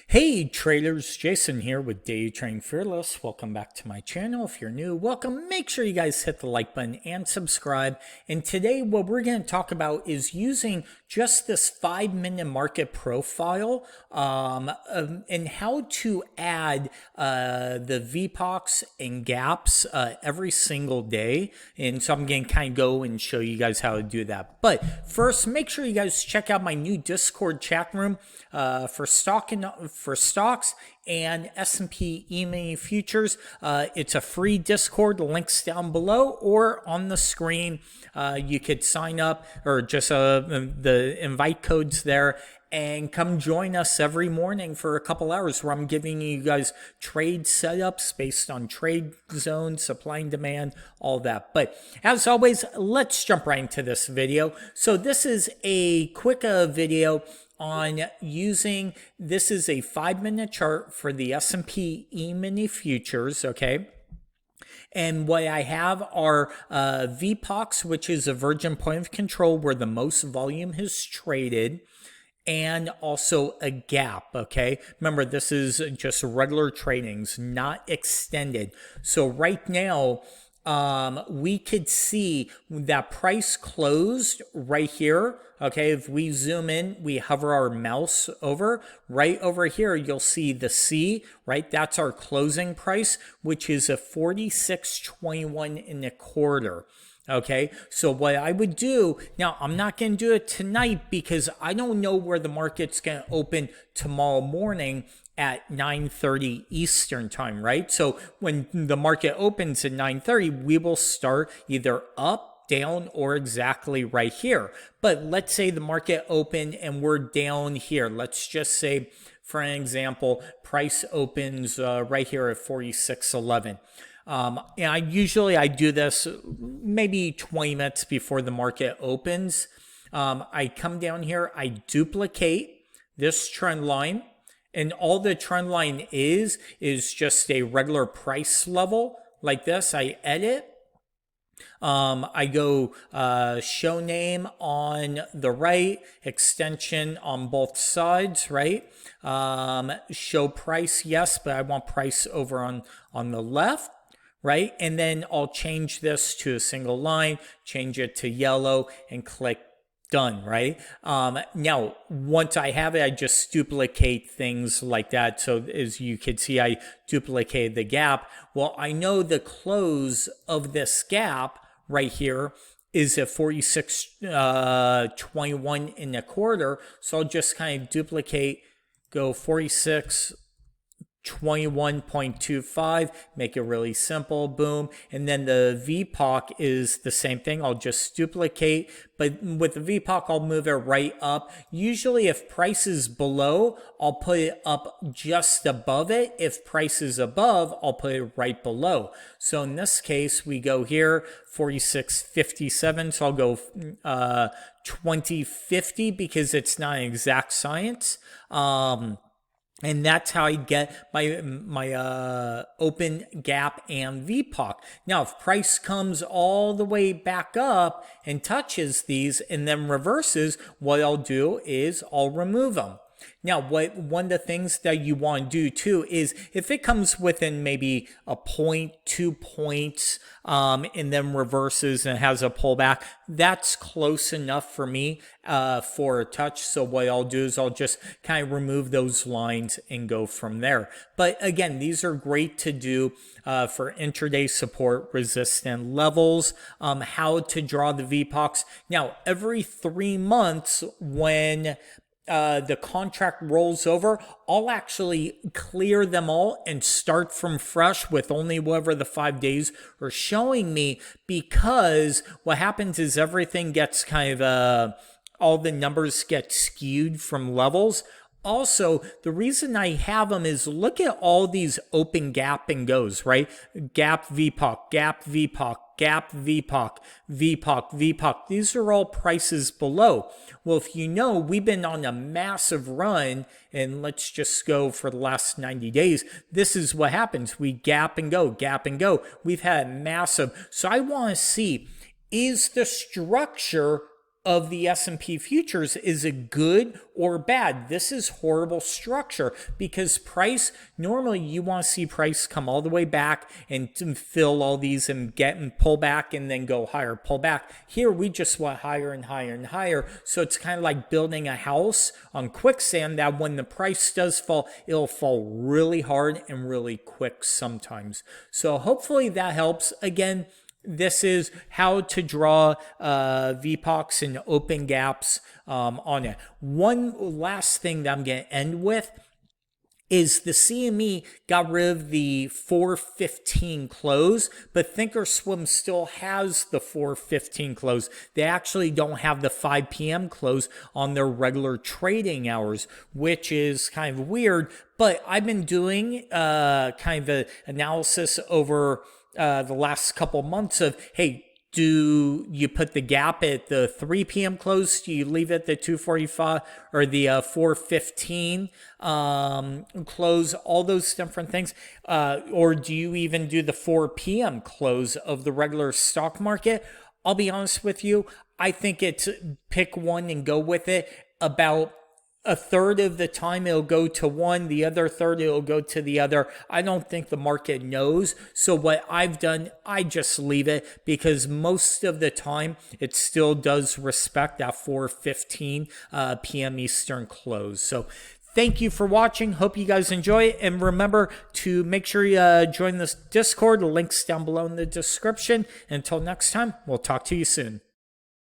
Hey traders, Jason here with Day Trading Fearless. Welcome back to my channel. If you're new, welcome. Make sure you guys hit the like button and subscribe. And today what we're going to talk about is using just this 5-minute market profile and how to add the Vpocs and gaps every single day. And so I'm going to kind of go and show you guys how to do that. But first, make sure you guys check out my new Discord chat room for stocks and S&P Emini futures. It's a free Discord. The link's down below or on the screen. You could sign up or just the invite codes there and come join us every morning for a couple hours where I'm giving you guys trade setups based on trade zones, supply and demand, all that. But as always, let's jump right into this video. So this is a quick video on using, this is a 5-minute chart for the S&P Emini futures, okay? And what I have are Vpocs, which is a virgin point of control where the most volume has traded, and also a gap, okay? Remember, this is just regular tradings, not extended. So right now, we could see that price closed right here. Okay, if we zoom in, we hover our mouse over, right over here, you'll see the C, right? That's our closing price, which is a 46.21 and a quarter. Okay, so what I would do, now I'm not going to do it tonight because I don't know where the market's going to open tomorrow morning at 9:30 Eastern time, right? So when the market opens at 9:30, we will start either up, down, or exactly right here. But let's say the market opened and we're down here. Let's just say, for an example, price opens right here at 46.11. And I do this maybe 20 minutes before the market opens. I come down here, I duplicate this trend line, and all the trend line is just a regular price level like this. I edit. I go show name on the right, extension on both sides, right? Show price, yes, but I want price over on the left, right? And then I'll change this to a single line, change it to yellow, and click done, right? Now, once I have it, I just duplicate things like that. So as you can see, I duplicated the gap. Well, I know the close of this gap right here is at 46.21 and a quarter. So I'll just kind of duplicate, go 46.21.25, make it really simple, boom. And then the Vpoc is the same thing. I'll just duplicate, but with the Vpoc, I'll move it right up. Usually if price is below, I'll put it up just above it. If price is above, I'll put it right below. So in this case, we go here, 46.57. So I'll go 20.50 because it's not an exact science. And that's how I get my open gap and Vpoc. Now, if price comes all the way back up and touches these and then reverses, what I'll do is I'll remove them. Now, one of the things that you want to do too is if it comes within maybe a point, 2 points, and then reverses and has a pullback, that's close enough for me for a touch. So what I'll do is I'll just kind of remove those lines and go from there. But again, these are great to do for intraday support, resistant levels, how to draw the Vpocs. Now, every 3 months when the contract rolls over, I'll actually clear them all and start from fresh with only whatever the 5 days are showing me, because what happens is everything gets kind of, all the numbers get skewed from levels. Also, the reason I have them is look at all these open gap and goes, right? Gap Vpoc, gap Vpoc, gap Vpoc, Vpoc, Vpoc. These are all prices below. Well, if you know, we've been on a massive run, and let's just go for the last 90 days. This is what happens. We gap and go, gap and go. We've had massive. So I want to see, is the structure of the S&P futures is a good or bad. This is horrible structure because price, normally you want to see price come all the way back and to fill all these and get and pull back and then go higher, pull back. Here we just went higher and higher and higher. So it's kind of like building a house on quicksand that when the price does fall, it'll fall really hard and really quick sometimes. So hopefully that helps. Again, this is how to draw Vpocs and open gaps on it. One last thing that I'm going to end with is the CME got rid of the 415 close, but Thinkorswim still has the 415 close. They actually don't have the 5 p.m. close on their regular trading hours, which is kind of weird. But I've been doing kind of an analysis over the last couple months of, hey, do you put the gap at the 3 p.m. close? Do you leave it at the 245 or the 415 close? All those different things. Or do you even do the 4 p.m. close of the regular stock market? I'll be honest with you. I think it's pick one and go with it. About a third of the time it'll go to one, the other third it'll go to the other. I don't think the market knows. So what I've done, I just leave it because most of the time it still does respect that 4:15 p.m. Eastern close. So thank you for watching. Hope you guys enjoy it. And remember to make sure you join this Discord. The link's down below in the description. Until next time, we'll talk to you soon.